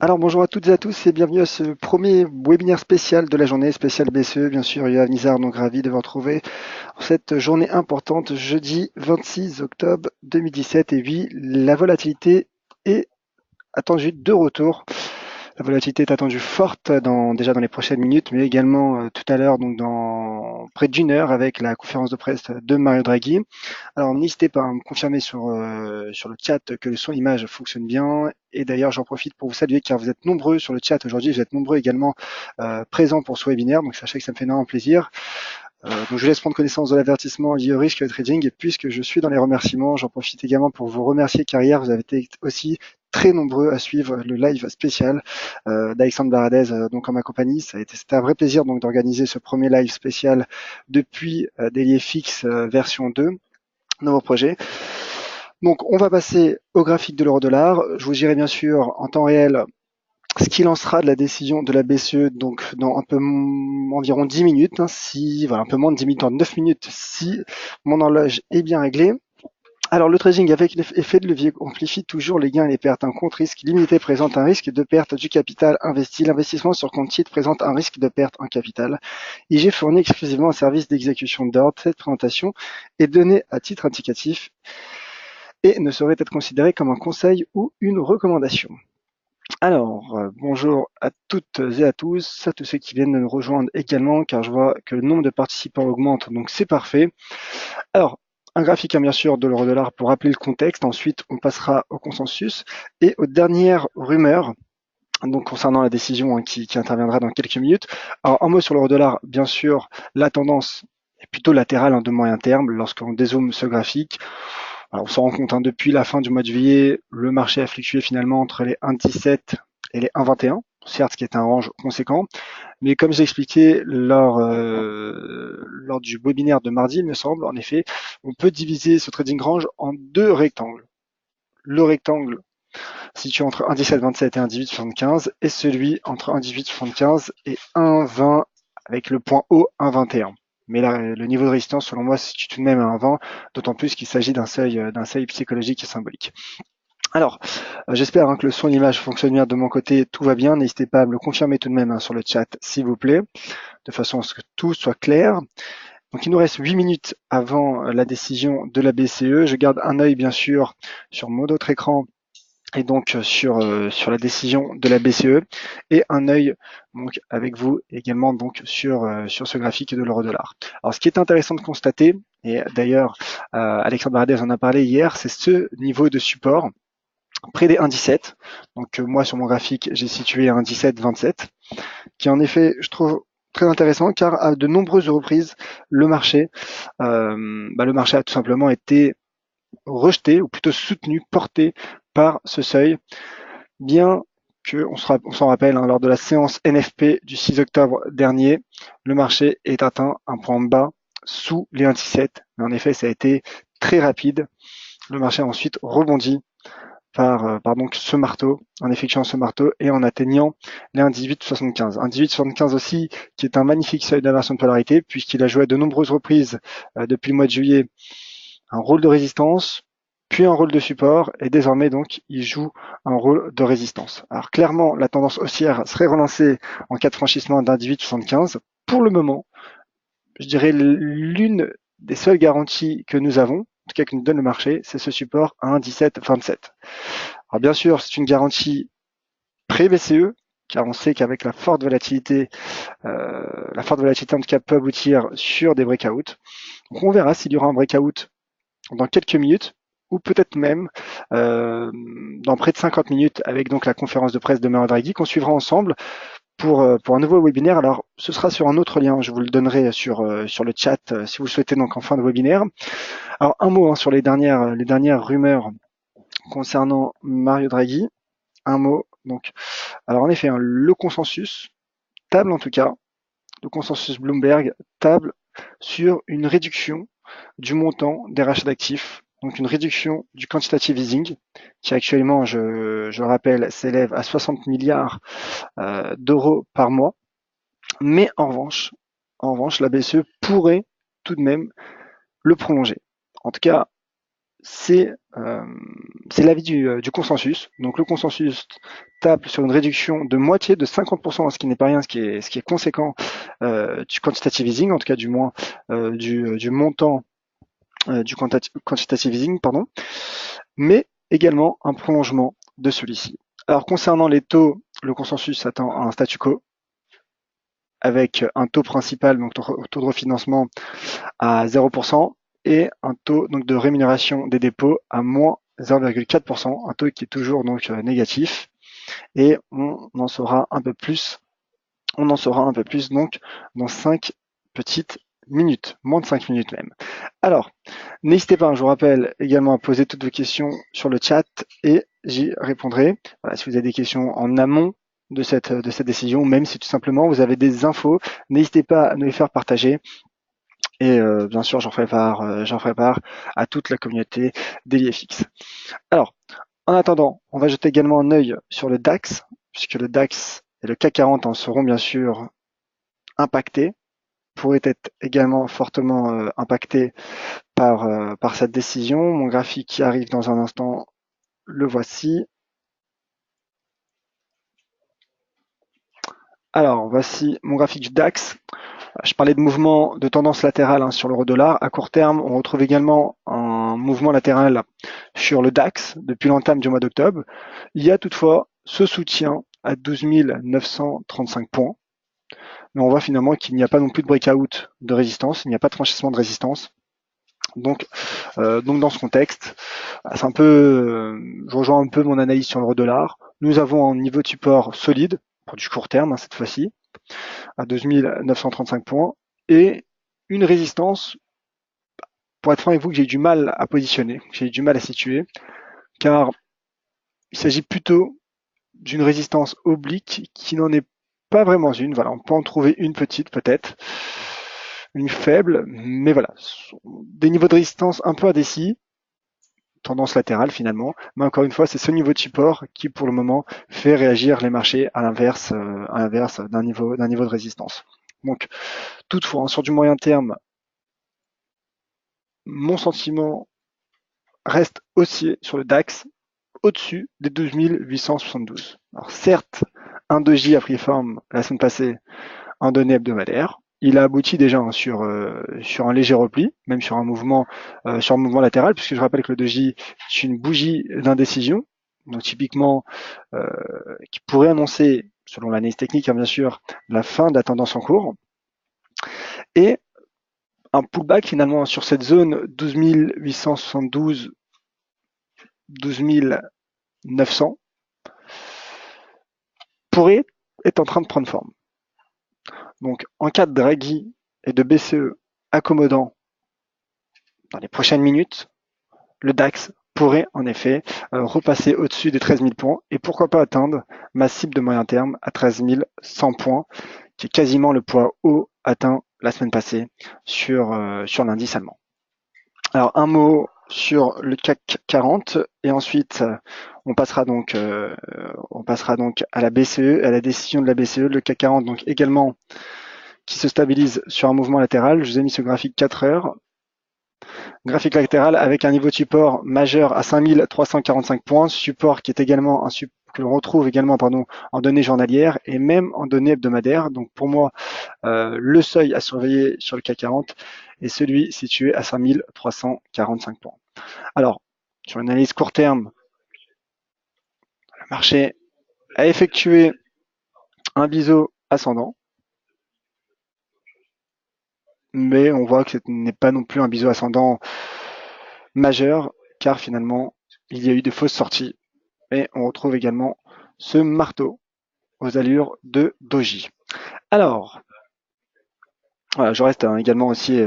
Alors bonjour à toutes et à tous et bienvenue à ce premier webinaire spécial de la journée, spécial BCE. Bien sûr, Yoav Nizar, donc ravi de vous retrouver en cette journée importante, jeudi 26 octobre 2017. Et oui, la volatilité est attendue de retour. La volatilité est attendue forte déjà dans les prochaines minutes, mais également tout à l'heure, donc dans près d'une heure avec la conférence de presse de Mario Draghi. Alors n'hésitez pas à me confirmer sur le chat que le son image fonctionne bien. Et d'ailleurs, j'en profite pour vous saluer car vous êtes nombreux sur le chat aujourd'hui. Vous êtes nombreux également présents pour ce webinaire. Donc sachez que ça me fait énormément plaisir. Donc je laisse prendre connaissance de l'avertissement lié au risque trading. Et puisque je suis dans les remerciements, j'en profite également pour vous remercier car hier, vous avez été aussi très nombreux à suivre le live spécial d'Alexandre Baradez donc en ma compagnie. C'était un vrai plaisir donc d'organiser ce premier live spécial depuis Daily FX version 2, nouveau projet. Donc on va passer au graphique de l'euro-dollar. Je vous dirai bien sûr en temps réel ce qu'il en sera de la décision de la BCE donc dans environ 10 minutes, un peu moins de 10 minutes, en 9 minutes si mon horloge est bien réglée. Alors le trading avec l'effet de levier amplifie toujours les gains et les pertes. Un compte risque limité présente un risque de perte du capital investi. L'investissement sur compte titre présente un risque de perte en capital. IG fournit exclusivement un service d'exécution d'ordre. Cette présentation est donnée à titre indicatif et ne saurait être considérée comme un conseil ou une recommandation. Alors, bonjour à toutes et à tous ceux qui viennent de nous rejoindre également, car je vois que le nombre de participants augmente, donc c'est parfait. Alors, un graphique bien sûr de l'euro-dollar pour rappeler le contexte, ensuite on passera au consensus et aux dernières rumeurs, donc concernant la décision qui interviendra dans quelques minutes. Alors, un mot sur l'euro-dollar, bien sûr, la tendance est plutôt latérale de moyen terme lorsqu'on dézoome ce graphique. Alors, on s'en rend compte, depuis la fin du mois de juillet, le marché a fluctué finalement entre les 1,17 et les 1,21, certes, ce qui est un range conséquent, mais comme j'ai expliqué lors du webinaire de mardi, il me semble, en effet, on peut diviser ce trading range en deux rectangles. Le rectangle situé entre 1,1727 et 1,1875 et celui entre 1,1875 et 1,20 avec le point haut 1,21. Mais là, le niveau de résistance, selon moi, se situe tout de même à 1,20, d'autant plus qu'il s'agit d'un seuil psychologique et symbolique. Alors, j'espère que le son et l'image fonctionnent bien de mon côté, tout va bien. N'hésitez pas à me le confirmer tout de même sur le chat, s'il vous plaît, de façon à ce que tout soit clair. Donc il nous reste 8 minutes avant la décision de la BCE. Je garde un œil bien sûr sur mon autre écran et donc sur la décision de la BCE et un œil donc avec vous également donc sur ce graphique de l'euro-dollar. Alors ce qui est intéressant de constater, et d'ailleurs Alexandre Baradez en a parlé hier, c'est ce niveau de support près des 1,17. Donc moi sur mon graphique j'ai situé 1,1727 qui en effet je trouve très intéressant car à de nombreuses reprises le marché a tout simplement été rejeté ou plutôt soutenu, porté par ce seuil, bien que on s'en rappelle lors de la séance NFP du 6 octobre dernier, le marché est atteint un point bas sous les 1,17, mais en effet ça a été très rapide. Le marché a ensuite rebondi par donc ce marteau, en effectuant ce marteau et en atteignant les 1,1875. 1,1875 aussi, qui est un magnifique seuil d'inversion de polarité, puisqu'il a joué à de nombreuses reprises depuis le mois de juillet un rôle de résistance, puis un rôle de support, et désormais donc il joue un rôle de résistance. Alors clairement, la tendance haussière serait relancée en cas de franchissement d'1,1875. Pour le moment, je dirais l'une des seules garanties que nous avons, en tout cas que nous donne le marché, c'est ce support à 1,1727. Alors bien sûr, c'est une garantie pré-BCE, car on sait qu'avec la forte volatilité en tout cas peut aboutir sur des breakouts. Donc on verra s'il y aura un breakout dans quelques minutes, ou peut-être même dans près de 50 minutes avec donc la conférence de presse de Mario Draghi qu'on suivra ensemble pour un nouveau webinaire. Alors ce sera sur un autre lien, je vous le donnerai sur le chat si vous le souhaitez donc en fin de webinaire. Alors un mot sur les dernières rumeurs concernant Mario Draghi. Un mot donc. Alors en effet, le consensus table en tout cas, le consensus Bloomberg table sur une réduction du montant des rachats d'actifs, donc une réduction du quantitative easing, qui actuellement, je le rappelle, s'élève à 60 milliards d'euros par mois. Mais en revanche, la BCE pourrait tout de même le prolonger. En tout cas, c'est l'avis du consensus. Donc le consensus table sur une réduction de moitié de 50%, ce qui n'est pas rien, ce qui est conséquent du quantitative easing, en tout cas du moins du montant du quantitative easing, pardon, mais également un prolongement de celui-ci. Alors concernant les taux, le consensus attend un statu quo avec un taux principal, donc taux de refinancement à 0% et un taux donc de rémunération des dépôts à moins 0,4%, un taux qui est toujours donc négatif. Et on en saura un peu plus. On en saura un peu plus donc dans 5 petites minutes, moins de 5 minutes même. Alors, n'hésitez pas, je vous rappelle également à poser toutes vos questions sur le chat et j'y répondrai. Voilà, si vous avez des questions en amont de cette décision, même si tout simplement vous avez des infos, n'hésitez pas à nous les faire partager. Et bien sûr, j'en ferai part à toute la communauté d'EliFX. Alors, en attendant, on va jeter également un œil sur le DAX, puisque le DAX et le CAC 40 en seront bien sûr impactés, pourraient être également fortement impactés par cette décision. Mon graphique qui arrive dans un instant, le voici. Alors, voici mon graphique du DAX. Je parlais de mouvement de tendance latérale sur l'euro-dollar. À court terme, on retrouve également un mouvement latéral sur le DAX depuis l'entame du mois d'octobre. Il y a toutefois ce soutien à 12 935 points. Mais on voit finalement qu'il n'y a pas non plus de breakout de résistance, il n'y a pas de franchissement de résistance. Donc dans ce contexte, c'est un peu, je rejoins un peu mon analyse sur l'euro-dollar. Nous avons un niveau de support solide pour du court terme cette fois-ci, à 12 935 points, et une résistance, pour être franc avec vous, que j'ai eu du mal à positionner, j'ai eu du mal à situer, car il s'agit plutôt d'une résistance oblique qui n'en est pas vraiment une. Voilà, on peut en trouver une petite peut-être, une faible, mais voilà, des niveaux de résistance un peu indécis, tendance latérale finalement, mais encore une fois, c'est ce niveau de support qui pour le moment fait réagir les marchés à l'inverse d'un niveau de résistance. Donc toutefois, sur du moyen terme, mon sentiment reste haussier sur le DAX au-dessus des 12 872. Alors certes, un doji a pris forme la semaine passée en données hebdomadaires. Il a abouti déjà sur un léger repli, même sur un mouvement latéral, puisque je rappelle que le doji est une bougie d'indécision, donc typiquement qui pourrait annoncer, selon l'analyse technique bien sûr, la fin de la tendance en cours, et un pullback finalement sur cette zone 12 872, 12 900 pourrait être en train de prendre forme. Donc en cas de Draghi et de BCE accommodant dans les prochaines minutes, le DAX pourrait en effet repasser au-dessus des 13 000 points et pourquoi pas atteindre ma cible de moyen terme à 13 100 points, qui est quasiment le poids haut atteint la semaine passée sur l'indice allemand. Alors un mot sur le CAC 40 et ensuite on passera donc à la BCE, à la décision de la BCE, le CAC 40 donc également qui se stabilise sur un mouvement latéral. Je vous ai mis ce graphique 4 heures. Graphique latéral avec un niveau de support majeur à 5345 points, support qui est également un support que l'on retrouve également en données journalières et même en données hebdomadaires. Donc pour moi, le seuil à surveiller sur le CAC 40 est celui situé à 5345 points. Alors, sur une analyse court terme, le marché a effectué un biseau ascendant, mais on voit que ce n'est pas non plus un biseau ascendant majeur, car finalement, il y a eu des fausses sorties. Et on retrouve également ce marteau aux allures de doji. Alors, voilà, je reste également aussi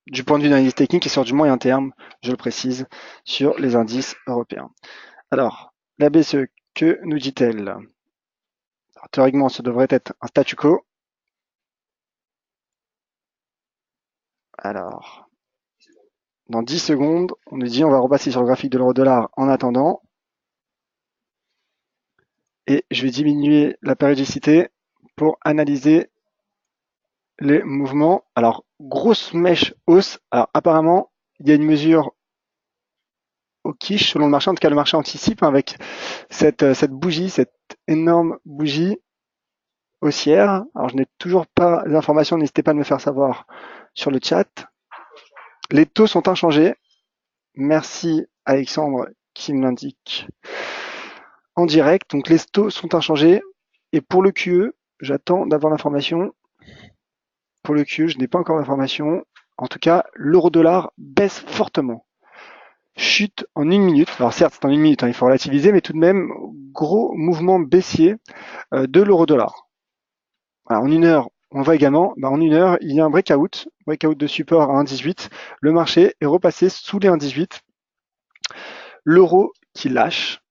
du point de vue d'analyse technique et sur du moyen terme, je le précise, sur les indices européens. Alors, la BCE, que nous dit-elle? Théoriquement, ce devrait être un statu quo. Alors, dans 10 secondes, on nous dit on va repasser sur le graphique de l'euro-dollar en attendant. Et je vais diminuer la périodicité pour analyser les mouvements. Alors, grosse mèche hausse. Alors, apparemment, il y a une mesure au quiche selon le marché. En tout cas, le marché anticipe avec cette bougie, cette énorme bougie haussière. Alors, je n'ai toujours pas les informations, n'hésitez pas à me faire savoir sur le chat. Les taux sont inchangés. Merci Alexandre qui me l'indique en direct. Donc, les taux sont inchangés. Et pour le QE, j'attends d'avoir l'information. Pour le QE, je n'ai pas encore l'information. En tout cas, l'euro-dollar baisse fortement. Chute en 1 minute. Alors certes, c'est en 1 minute, il faut relativiser, mais tout de même, gros mouvement baissier de l'euro-dollar. En 1 heure, on voit également, en 1 heure, il y a un breakout de support à 1,18. Le marché est repassé sous les 1,18. L'euro qui lâche,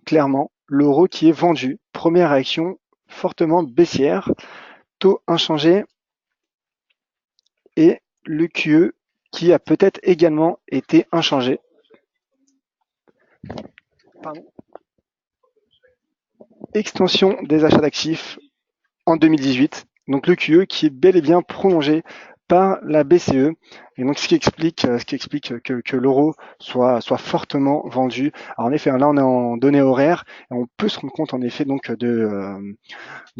clairement, l'euro qui est vendu. Première réaction fortement baissière, taux inchangé et le QE qui a peut-être également été inchangé. Pardon. Extension des achats d'actifs en 2018. Donc le QE qui est bel et bien prolongé par la BCE. Et donc ce qui explique que l'euro soit fortement vendu. Alors en effet, là on est en données horaires et on peut se rendre compte en effet donc de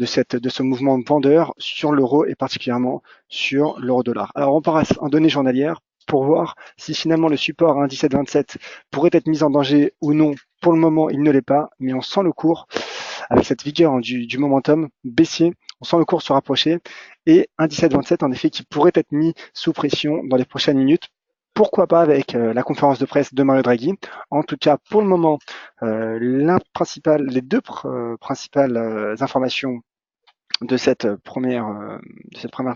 ce mouvement vendeur sur l'euro et particulièrement sur l'euro-dollar. Alors on passe en données journalières pour voir si finalement le support à 1,1727 pourrait être mis en danger ou non. Pour le moment, il ne l'est pas, mais on sent le cours avec cette vigueur du momentum baissier. On sent le cours se rapprocher et 1,1727 en effet qui pourrait être mis sous pression dans les prochaines minutes. Pourquoi pas avec la conférence de presse de Mario Draghi. En tout cas, pour le moment, les deux principales informations de cette première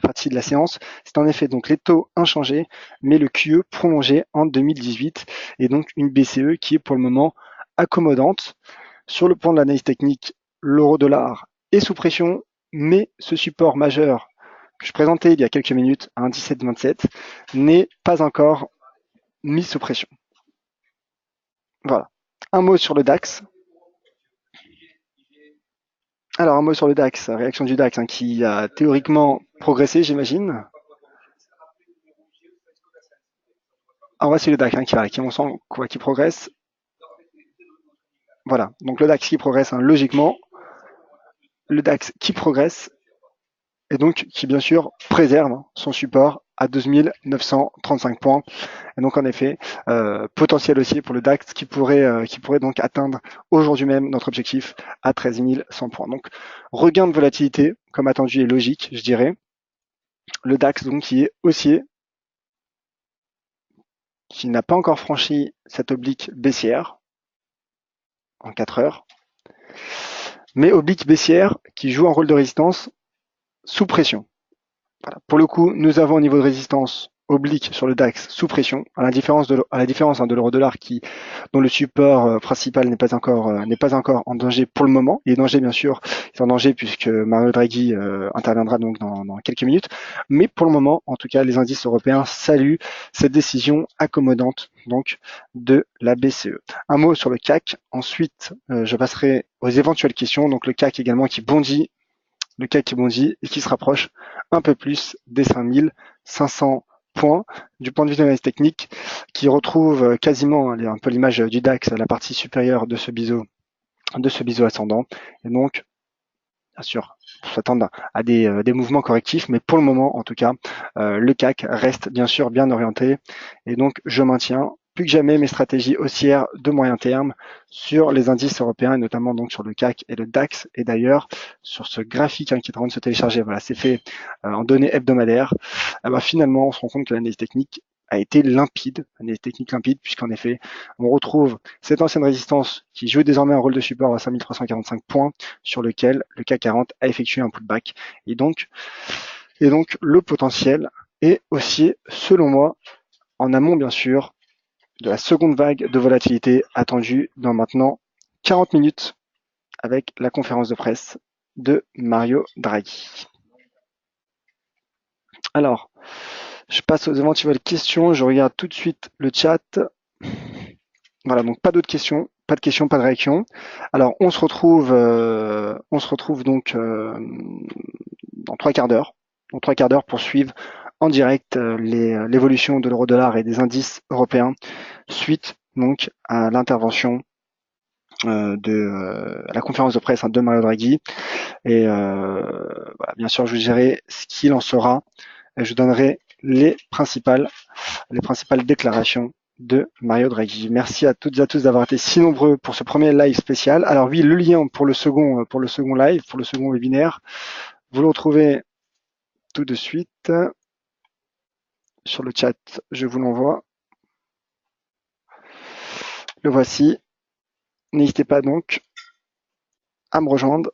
partie de la séance, c'est en effet donc les taux inchangés, mais le QE prolongé en 2018 et donc une BCE qui est pour le moment accommodante. Sur le plan de l'analyse technique, l'euro-dollar est sous pression, mais ce support majeur que je présentais il y a quelques minutes à 1,1727 n'est pas encore mis sous pression. Voilà. Un mot sur le DAX. Alors un mot sur le DAX, réaction du DAX qui a théoriquement progressé, j'imagine. Alors voici le DAX qui progresse. Voilà, donc le DAX qui progresse logiquement. Le DAX qui progresse et donc qui bien sûr préserve son support à 12 935 points. Et donc en effet, potentiel aussi pour le DAX qui pourrait donc atteindre aujourd'hui même notre objectif à 13 100 points. Donc regain de volatilité comme attendu et logique, je dirais. Le DAX donc qui est haussier, qui n'a pas encore franchi cette oblique baissière en 4 heures, mais oblique baissière qui joue un rôle de résistance sous pression. Voilà. Pour le coup, nous avons un niveau de résistance oblique sur le DAX sous pression, à la différence de l'euro-dollar dont le support principal n'est pas encore en danger pour le moment. Il est en danger bien sûr, il est en danger puisque Mario Draghi interviendra donc dans quelques minutes. Mais pour le moment, en tout cas, les indices européens saluent cette décision accommodante donc de la BCE. Un mot sur le CAC. Ensuite, je passerai aux éventuelles questions. Donc le CAC également qui bondit et qui se rapproche un peu plus des 5500 points du point de vue de l'analyse technique, qui retrouve quasiment un peu l'image du DAX, la partie supérieure de ce biseau ascendant. Et donc, bien sûr, on s'attend à des mouvements correctifs, mais pour le moment, en tout cas, le CAC reste bien sûr bien orienté. Et donc, je maintiens plus que jamais mes stratégies haussières de moyen terme sur les indices européens et notamment donc sur le CAC et le DAX. Et d'ailleurs, sur ce graphique qui est en train de se télécharger, voilà, c'est fait en données hebdomadaires. Finalement, on se rend compte que l'analyse technique a été limpide, puisqu'en effet, on retrouve cette ancienne résistance qui joue désormais un rôle de support à 5345 points, sur lequel le CAC 40 a effectué un pullback. Et donc le potentiel est haussier, selon moi, en amont bien sûr, de la seconde vague de volatilité attendue dans maintenant 40 minutes avec la conférence de presse de Mario Draghi. Alors, je passe aux éventuelles questions, je regarde tout de suite le chat. Voilà, donc pas d'autres questions, pas de réaction. Alors, on se retrouve donc dans 3 quarts d'heure. Pour suivre en direct l'évolution de l'euro-dollar et des indices européens suite donc à l'intervention à la conférence de presse de Mario Draghi. Et voilà, bien sûr, je vous dirai ce qu'il en sera et je donnerai les principales déclarations de Mario Draghi. Merci à toutes et à tous d'avoir été si nombreux pour ce premier live spécial. Alors oui, le lien pour le second live, pour le second webinaire, vous le retrouvez tout de suite sur le chat. Je vous l'envoie. Le voici. N'hésitez pas donc à me rejoindre.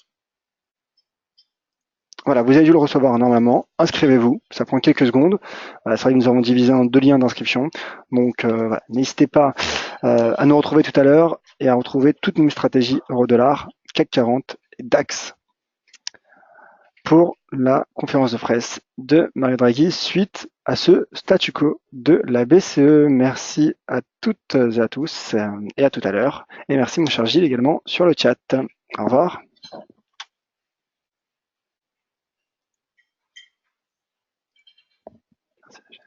Voilà, vous avez dû le recevoir normalement. Inscrivez-vous, ça prend quelques secondes. C'est vrai que nous avons divisé en 2 liens d'inscription. Donc voilà, n'hésitez pas à nous retrouver tout à l'heure et à retrouver toutes nos stratégies euro-dollar, CAC 40 et DAX pour la conférence de presse de Mario Draghi suite à ce statu quo de la BCE. Merci à toutes et à tous et à tout à l'heure. Et merci mon cher Gilles également sur le chat. Au revoir.